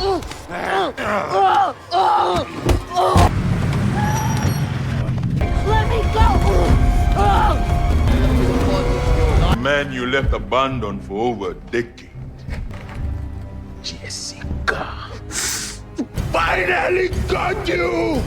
Let me go! Man you left abandoned for over a decade. Jessica. Finally got you!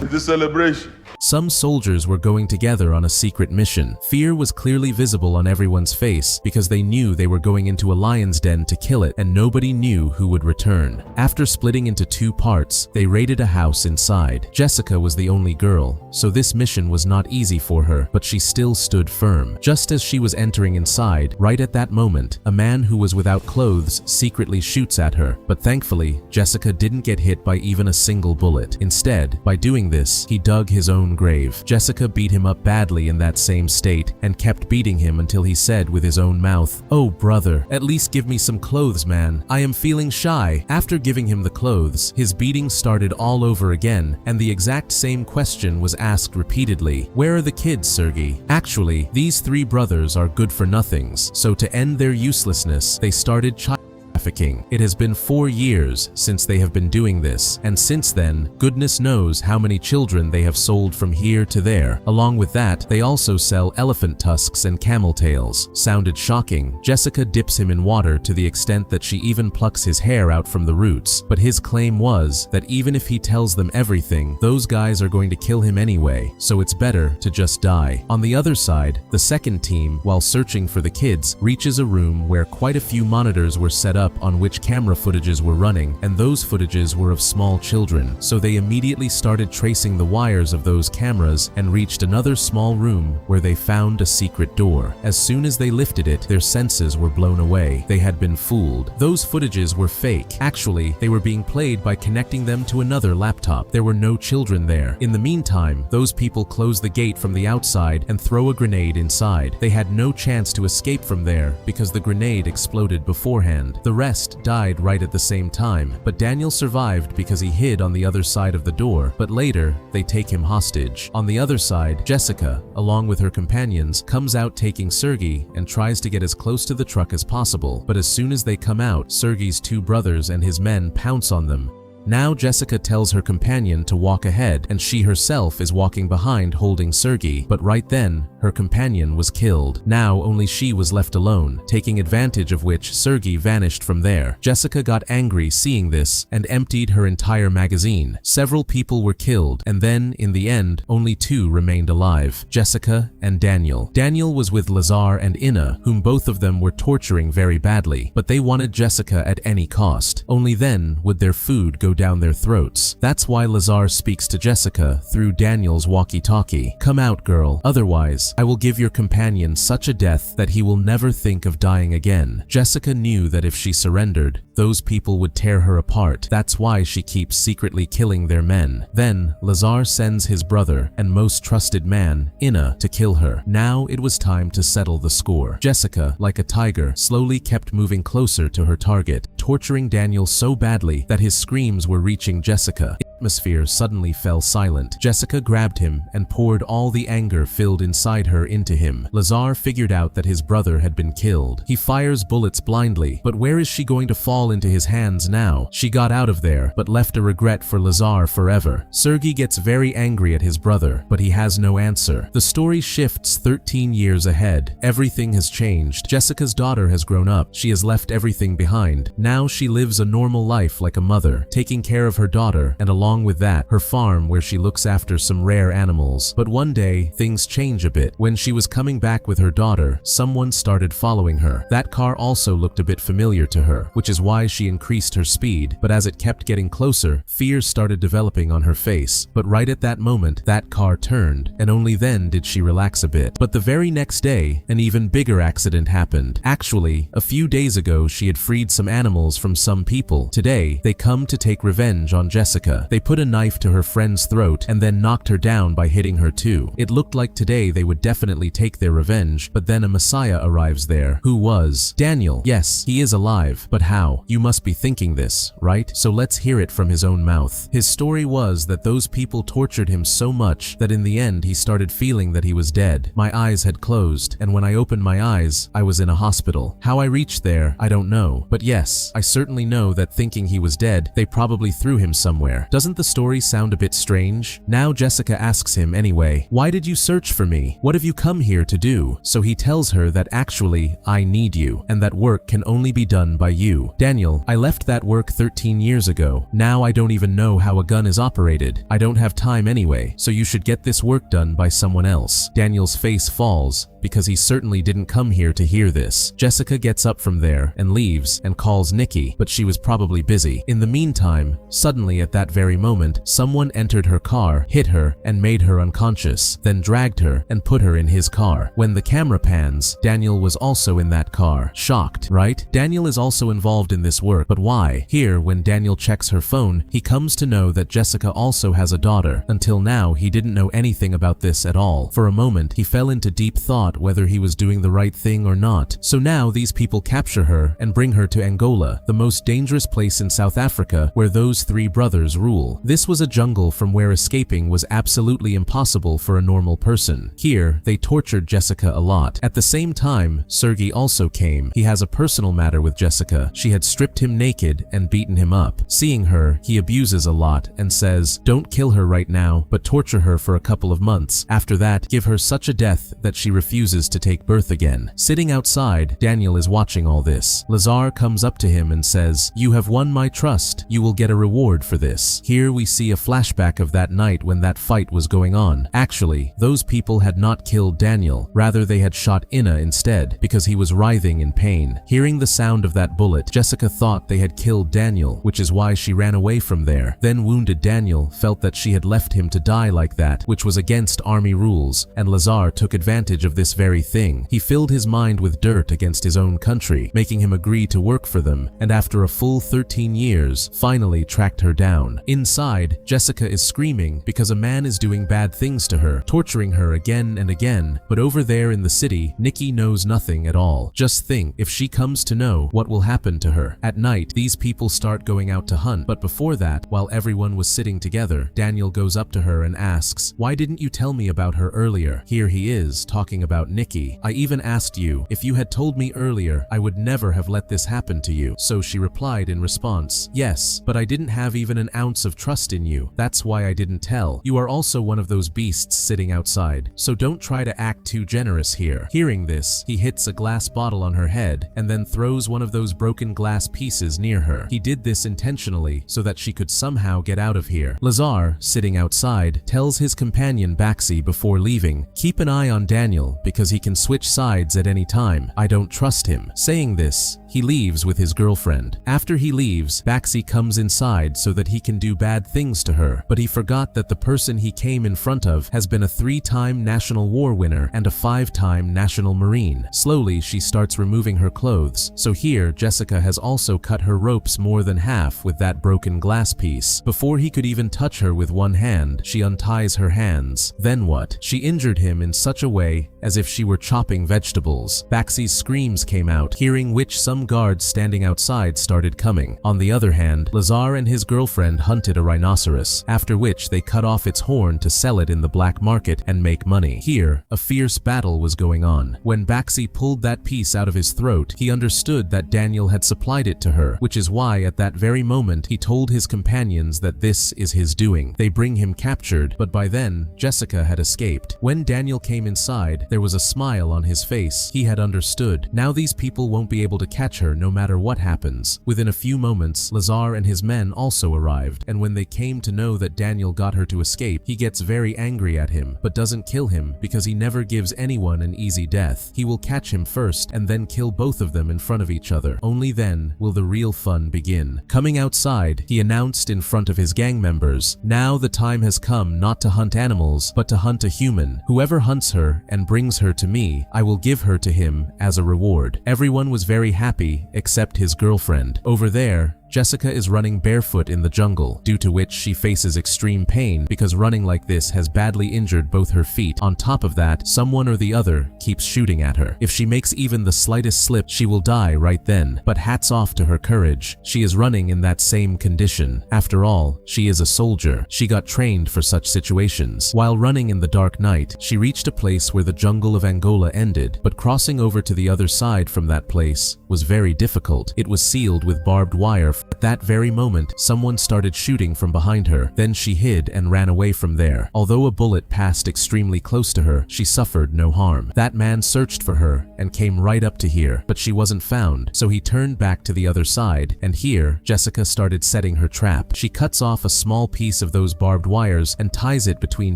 It's a celebration. Some soldiers were going together on a secret mission. Fear was clearly visible on everyone's face because they knew they were going into a lion's den to kill it, and nobody knew who would return. After splitting into two parts, they raided a house inside. Jessica was the only girl, so this mission was not easy for her, but she still stood firm. Just as she was entering inside, right at that moment, a man who was without clothes secretly shoots at her, but thankfully, Jessica didn't get hit by even a single bullet. Instead, by doing this, he dug his own grave. Jessica beat him up badly in that same state and kept beating him until he said with his own mouth, "Oh brother, at least give me some clothes, man. I am feeling shy." After giving him the clothes, his beating started all over again, and the exact same question was asked repeatedly. "Where are the kids, Sergey?" Actually, these three brothers are good for nothings, so to end their uselessness, they started trafficking. It has been 4 years since they have been doing this, and since then, goodness knows how many children they have sold from here to there. Along with that, they also sell elephant tusks and camel tails. Sounded shocking. Jessica dips him in water to the extent that she even plucks his hair out from the roots, but his claim was that even if he tells them everything, those guys are going to kill him anyway, so it's better to just die. On the other side, the second team, while searching for the kids, reaches a room where quite a few monitors were set up on which camera footages were running, and those footages were of small children, so they immediately started tracing the wires of those cameras and reached another small room where they found a secret door. As soon as they lifted it, their senses were blown away. They had been fooled. Those footages were fake. Actually, they were being played by connecting them to another laptop. There were no children there. In the meantime, those people close the gate from the outside and throw a grenade inside. They had no chance to escape from there because the grenade exploded beforehand. The rest died right at the same time, but Daniel survived because he hid on the other side of the door, but later, they take him hostage. On the other side, Jessica, along with her companions, comes out taking Sergey and tries to get as close to the truck as possible, but as soon as they come out, Sergey's two brothers and his men pounce on them. Now Jessica tells her companion to walk ahead, and she herself is walking behind holding Sergey, but right then, her companion was killed. Now only she was left alone, taking advantage of which Sergey vanished from there. Jessica got angry seeing this and emptied her entire magazine. Several people were killed, and then, in the end, only two remained alive, Jessica and Daniel. Daniel was with Lazar and Inna, whom both of them were torturing very badly, but they wanted Jessica at any cost. Only then would their food go down their throats. That's why Lazar speaks to Jessica through Daniel's walkie-talkie. "Come out, girl, otherwise I will give your companion such a death that he will never think of dying again." Jessica knew that if she surrendered, those people would tear her apart. That's why she keeps secretly killing their men. Then, Lazar sends his brother and most trusted man, Inna, to kill her. Now it was time to settle the score. Jessica, like a tiger, slowly kept moving closer to her target, torturing Daniel so badly that his screams were reaching Jessica. The atmosphere suddenly fell silent. Jessica grabbed him and poured all the anger filled inside her into him. Lazar figured out that his brother had been killed. He fires bullets blindly, but where is she going to fall into his hands now? She got out of there, but left a regret for Lazar forever. Sergey gets very angry at his brother, but he has no answer. The story shifts 13 years ahead. Everything has changed. Jessica's daughter has grown up. She has left everything behind. Now she lives a normal life like a mother, taking care of her daughter, and along with that, her farm where she looks after some rare animals. But one day, things change a bit. When she was coming back with her daughter, someone started following her. That car also looked a bit familiar to her, which is why she increased her speed, but as it kept getting closer, fear started developing on her face. But right at that moment, that car turned, and only then did she relax a bit. But the very next day, an even bigger accident happened. Actually, a few days ago, she had freed some animals from some people. Today, they come to take revenge on Jessica. They put a knife to her friend's throat and then knocked her down by hitting her too. It looked like today they would definitely take their revenge, but then a messiah arrives there. Who was? Daniel. Yes, he is alive, but how? You must be thinking this, right? So let's hear it from his own mouth. His story was that those people tortured him so much that in the end he started feeling that he was dead. My eyes had closed, and when I opened my eyes, I was in a hospital. How I reached there, I don't know. But yes, I certainly know that thinking he was dead, they probably threw him somewhere. Doesn't the story sound a bit strange? Now Jessica asks him anyway, why did you search for me? What have you come here to do? So he tells her that actually, I need you, and that work can only be done by you. Daniel, I left that work 13 years ago. Now I don't even know how a gun is operated. I don't have time anyway, so you should get this work done by someone else. Daniel's face falls, because he certainly didn't come here to hear this. Jessica gets up from there and leaves and calls Nikki, but she was probably busy. In the meantime, suddenly at that very moment, someone entered her car, hit her, and made her unconscious, then dragged her and put her in his car. When the camera pans, Daniel was also in that car. Shocked, right? Daniel is also involved in this work, but why? Here, when Daniel checks her phone, he comes to know that Jessica also has a daughter. Until now, he didn't know anything about this at all. For a moment, he fell into deep thought whether he was doing the right thing or not. So now these people capture her and bring her to Angola, the most dangerous place in South Africa where those three brothers rule. This was a jungle from where escaping was absolutely impossible for a normal person. Here, they tortured Jessica a lot. At the same time, Sergei also came. He has a personal matter with Jessica. She had stripped him naked and beaten him up. Seeing her, he abuses a lot and says, don't kill her right now, but torture her for a couple of months. After that, give her such a death that she refuses to take birth again. Sitting outside, Daniel is watching all this. Lazar comes up to him and says, you have won my trust. You will get a reward for this. Here we see a flashback of that night when that fight was going on. Actually, those people had not killed Daniel. Rather, they had shot Ina instead, because he was writhing in pain. Hearing the sound of that bullet, Jessica thought they had killed Daniel, which is why she ran away from there. Then wounded Daniel felt that she had left him to die like that, which was against army rules, and Lazar took advantage of this very thing. He filled his mind with dirt against his own country, making him agree to work for them, and after a full 13 years, finally tracked her down. Inside, Jessica is screaming because a man is doing bad things to her, torturing her again and again, but over there in the city, Nikki knows nothing at all. Just think, if she comes to know, what will happen to her? At night, these people start going out to hunt, but before that, while everyone was sitting together, Daniel goes up to her and asks, why didn't you tell me about her earlier? Here he is, talking about Nikki. I even asked you, if you had told me earlier, I would never have let this happen to you. So she replied in response, yes, but I didn't have even an ounce of trust in you. That's why I didn't tell. You are also one of those beasts sitting outside, so don't try to act too generous here. Hearing this, he hits a glass bottle on her head and then throws one of those broken glass pieces near her. He did this intentionally so that she could somehow get out of here. Lazar, sitting outside, tells his companion Baxi before leaving, keep an eye on Daniel because he can switch sides at any time. I don't trust him. Saying this, he leaves with his girlfriend. After he leaves, Baxi comes inside so that he can do bad things to her, but he forgot that the person he came in front of has been a 3-time National War winner and a 5-time National Marine. Slowly, she starts removing her clothes. So here, Jessica has also cut her ropes more than half with that broken glass piece. Before he could even touch her with one hand, she unties her hands. Then what? She injured him in such a way as if she were chopping vegetables. Baxi's screams came out, hearing which some guards standing outside started coming. On the other hand, Lazar and his girlfriend hunted a rhinoceros, after which they cut off its horn to sell it in the black market and make money. Here, a fierce battle was going on. When Baxi pulled that piece out of his throat, he understood that Daniel had supplied it to her, which is why at that very moment he told his companions that this is his doing. They bring him captured, but by then, Jessica had escaped. When Daniel came inside, there was a smile on his face. He had understood. Now these people won't be able to catch her no matter what happens. Within a few moments, Lazar and his men also arrived, and when they came to know that Daniel got her to escape, he gets very angry at him, but doesn't kill him because he never gives anyone an easy death. He will catch him first and then kill both of them in front of each other. Only then will the real fun begin. Coming outside, he announced in front of his gang members, now the time has come not to hunt animals, but to hunt a human. Whoever hunts her and brings her to me, I will give her to him as a reward. Everyone was very happy except his girlfriend. Over there, Jessica is running barefoot in the jungle, due to which she faces extreme pain because running like this has badly injured both her feet. On top of that, someone or the other keeps shooting at her. If she makes even the slightest slip, she will die right then. But hats off to her courage. She is running in that same condition. After all, she is a soldier. She got trained for such situations. While running in the dark night, she reached a place where the jungle of Angola ended, but crossing over to the other side from that place was very difficult. It was sealed with barbed wire. At that very moment, someone started shooting from behind her. Then she hid and ran away from there. Although a bullet passed extremely close to her, she suffered no harm. That man searched for her and came right up to here, but she wasn't found, so he turned back to the other side, and here, Jessica started setting her trap. She cuts off a small piece of those barbed wires and ties it between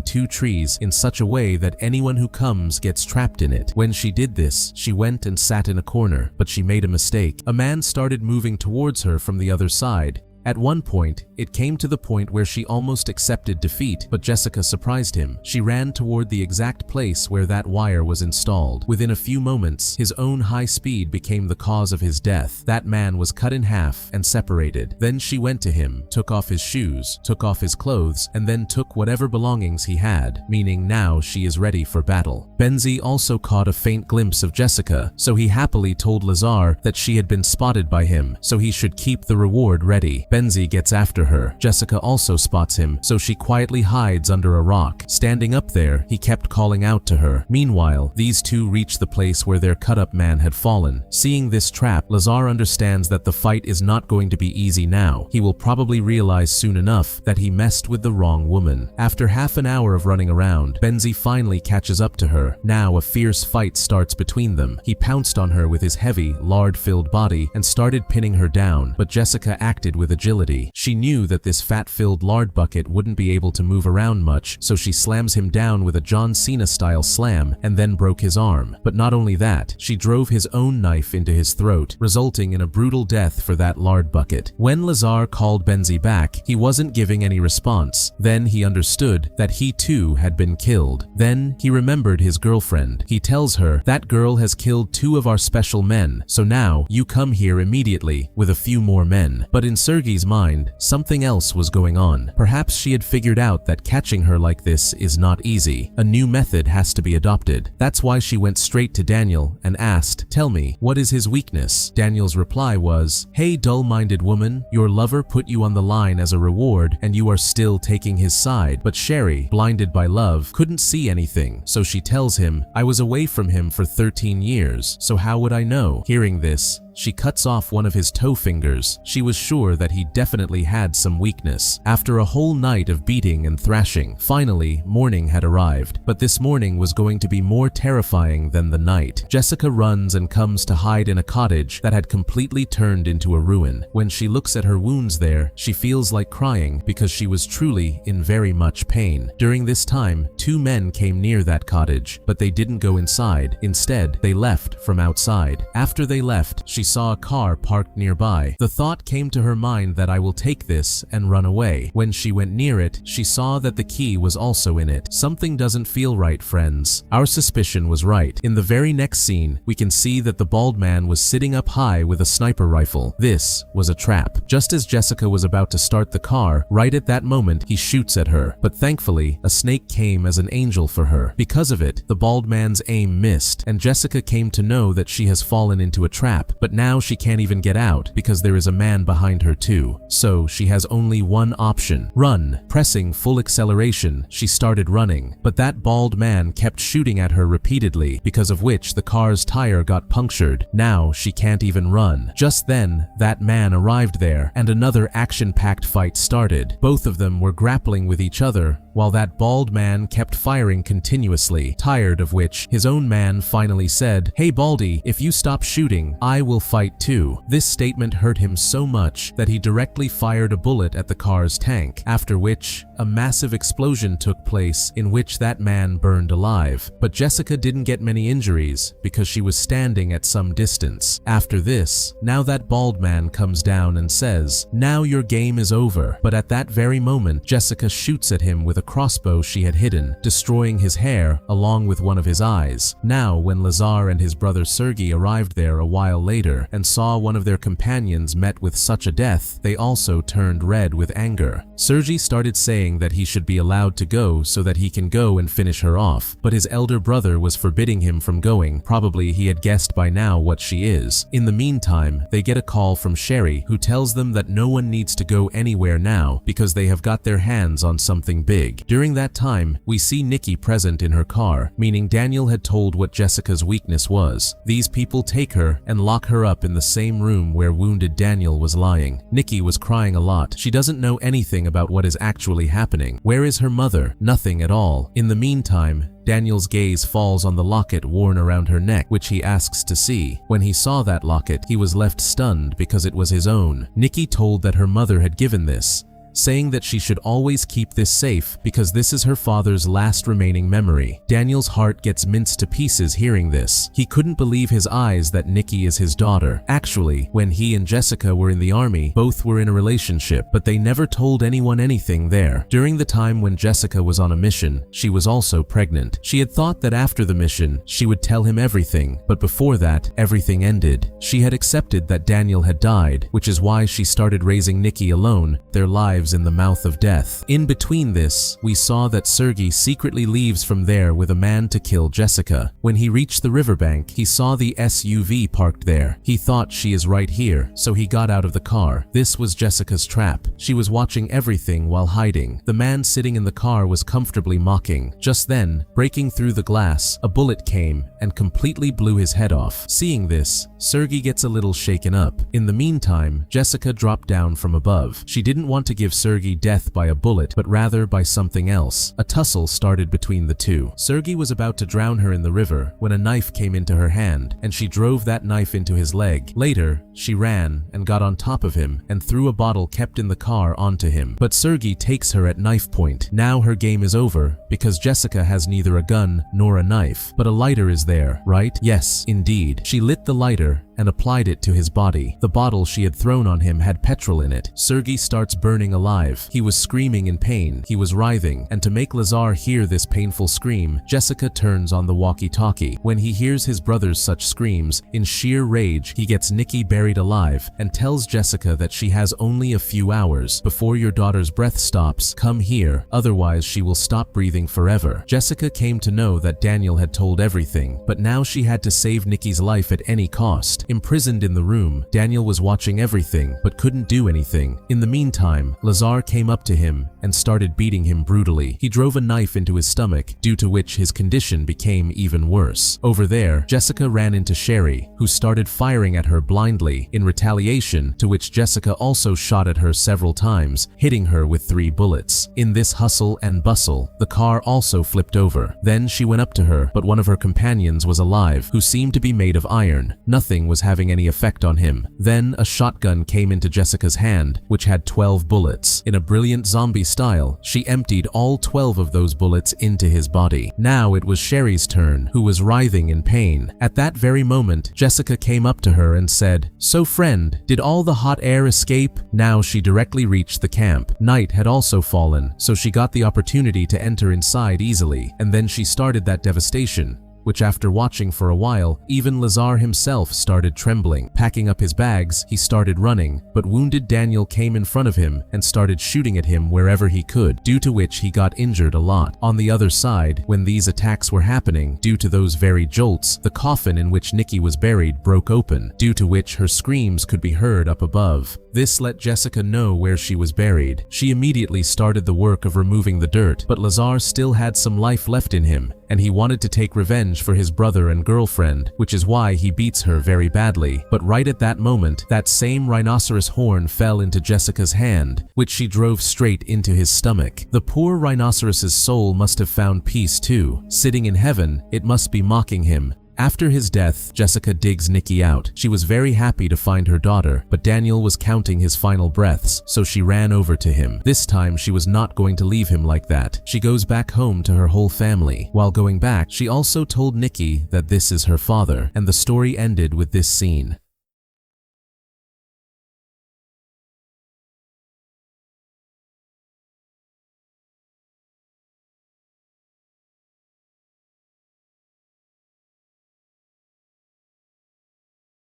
two trees in such a way that anyone who comes gets trapped in it. When she did this, she went and sat in a corner, but she made a mistake. A man started moving towards her from the other side. At one point, it came to the point where she almost accepted defeat, but Jessica surprised him. She ran toward the exact place where that wire was installed. Within a few moments, his own high speed became the cause of his death. That man was cut in half and separated. Then she went to him, took off his shoes, took off his clothes, and then took whatever belongings he had, meaning now she is ready for battle. Benzi also caught a faint glimpse of Jessica, so he happily told Lazar that she had been spotted by him, so he should keep the reward ready. Benzi gets after her. Jessica also spots him, so she quietly hides under a rock. Standing up there, he kept calling out to her. Meanwhile, these two reach the place where their cut-up man had fallen. Seeing this trap, Lazar understands that the fight is not going to be easy now. He will probably realize soon enough that he messed with the wrong woman. After half an hour of running around, Benzi finally catches up to her. Now a fierce fight starts between them. He pounced on her with his heavy, lard-filled body and started pinning her down, but Jessica acted with agility. She knew that this fat-filled lard bucket wouldn't be able to move around much, so she slams him down with a John Cena-style slam and then broke his arm. But not only that, she drove his own knife into his throat, resulting in a brutal death for that lard bucket. When Lazar called Benzi back, he wasn't giving any response. Then he understood that he too had been killed. Then he remembered his girlfriend. He tells her, "That girl has killed 2 of our special men, so now you come here immediately with a few more men." But in Sergei's mind, something else was going on. Perhaps she had figured out that catching her like this is not easy. A new method has to be adopted. That's why she went straight to Daniel and asked, "Tell me, what is his weakness?" Daniel's reply was, "Hey dull-minded woman, your lover put you on the line as a reward and you are still taking his side." But Sherry, blinded by love, couldn't see anything, so she tells him, "I was away from him for 13 years, so how would I know?" Hearing this, she cuts off one of his toe fingers. She was sure that he definitely had some weakness. After a whole night of beating and thrashing, finally, morning had arrived. But this morning was going to be more terrifying than the night. Jessica runs and comes to hide in a cottage that had completely turned into a ruin. When she looks at her wounds there, she feels like crying because she was truly in very much pain. During this time, 2 men came near that cottage, but they didn't go inside. Instead, they left from outside. After they left, she saw a car parked nearby. The thought came to her mind that I will take this and run away. When she went near it, she saw that the key was also in it. Something doesn't feel right, friends. Our suspicion was right. In the very next scene, we can see that the bald man was sitting up high with a sniper rifle. This was a trap. Just as Jessica was about to start the car, right at that moment, he shoots at her. But thankfully, a snake came as an angel for her. Because of it, the bald man's aim missed, and Jessica came to know that she has fallen into a trap. But now she can't even get out because there is a man behind her too. So she has only one option: run. Pressing full acceleration, she started running, but that bald man kept shooting at her repeatedly, because of which the car's tire got punctured. Now she can't even run. Just then, that man arrived there, and another action-packed fight started. Both of them were grappling with each other, while that bald man kept firing continuously, tired of which, his own man finally said, "Hey Baldy, if you stop shooting, I will fight too." This statement hurt him so much that he directly fired a bullet at the car's tank, after which a massive explosion took place in which that man burned alive. But Jessica didn't get many injuries because she was standing at some distance. After this, now that bald man comes down and says, "Now your game is over." But at that very moment, Jessica shoots at him with a crossbow she had hidden, destroying his hair along with one of his eyes. Now, when Lazar and his brother Sergei arrived there a while later and saw one of their companions met with such a death, they also turned red with anger. Sergei started saying that he should be allowed to go so that he can go and finish her off, but his elder brother was forbidding him from going. Probably he had guessed by now what she is. In the meantime, they get a call from Sherry, who tells them that no one needs to go anywhere now because they have got their hands on something big. During that time, we see Nikki present in her car, meaning Daniel had told what Jessica's weakness was. These people take her and lock her up in the same room where wounded Daniel was lying. Nikki was crying a lot. She doesn't know anything about what is actually happening. Where is her mother? Nothing at all. In the meantime, Daniel's gaze falls on the locket worn around her neck, which he asks to see. When he saw that locket, he was left stunned because it was his own. Nikki told that her mother had given this, saying that she should always keep this safe because this is her father's last remaining memory. Daniel's heart gets minced to pieces hearing this. He couldn't believe his eyes that Nikki is his daughter. Actually, when he and Jessica were in the army, both were in a relationship, but they never told anyone anything there. During the time when Jessica was on a mission, she was also pregnant. She had thought that after the mission, she would tell him everything, but before that, everything ended. She had accepted that Daniel had died, which is why she started raising Nikki alone, their lives in the mouth of death. In between this, we saw that Sergei secretly leaves from there with a man to kill Jessica. When he reached the riverbank, he saw the SUV parked there. He thought she is right here, so he got out of the car. This was Jessica's trap. She was watching everything while hiding. The man sitting in the car was comfortably mocking. Just then, breaking through the glass, a bullet came and completely blew his head off. Seeing this, Sergei gets a little shaken up. In the meantime, Jessica dropped down from above. She didn't want to give Sergei death by a bullet, but rather by something else. A tussle started between the two. Sergei was about to drown her in the river when a knife came into her hand, and she drove that knife into his leg. Later, she ran and got on top of him and threw a bottle kept in the car onto him. But Sergei takes her at knife point. Now her game is over because Jessica has neither a gun nor a knife, but a lighter is there, right? Yes, indeed. She lit the lighter and applied it to his body. The bottle she had thrown on him had petrol in it. Sergei starts burning alive. He was screaming in pain. He was writhing, and to make Lazar hear this painful scream, Jessica turns on the walkie-talkie. When he hears his brother's such screams, in sheer rage, he gets Nikki buried alive and tells Jessica that she has only a few hours before your daughter's breath stops. Come here, otherwise she will stop breathing forever. Jessica came to know that Daniel had told everything, but now she had to save Nikki's life at any cost. Imprisoned in the room, Daniel was watching everything but couldn't do anything. In the meantime, Lazar came up to him and started beating him brutally. He drove a knife into his stomach, due to which his condition became even worse. Over there, Jessica ran into Sherry, who started firing at her blindly in retaliation, to which Jessica also shot at her several times, hitting her with 3 bullets. In this hustle and bustle, the car also flipped over. Then she went up to her, but one of her companions was alive, who seemed to be made of iron. Nothing was having any effect on him. Then a shotgun came into Jessica's hand, which had 12 bullets. In a brilliant zombie style, she emptied all 12 of those bullets into his body. Now it was Sherry's turn, who was writhing in pain. At that very moment, Jessica came up to her and said, "So friend, did all the hot air escape?" Now she directly reached the camp. Night had also fallen, so she got the opportunity to enter inside easily, and then she started that devastation, which after watching for a while, even Lazar himself started trembling. Packing up his bags, he started running, but wounded Daniel came in front of him and started shooting at him wherever he could, due to which he got injured a lot. On the other side, when these attacks were happening, due to those very jolts, the coffin in which Nikki was buried broke open, due to which her screams could be heard up above. This let Jessica know where she was buried. She immediately started the work of removing the dirt, but Lazar still had some life left in him, and he wanted to take revenge for his brother and girlfriend, which is why he beats her very badly. But right at that moment, that same rhinoceros horn fell into Jessica's hand, which she drove straight into his stomach. The poor rhinoceros's soul must have found peace too. Sitting in heaven, it must be mocking him. After his death, Jessica digs Nikki out. She was very happy to find her daughter, but Daniel was counting his final breaths, so she ran over to him. This time, she was not going to leave him like that. She goes back home to her whole family. While going back, she also told Nikki that this is her father, and the story ended with this scene.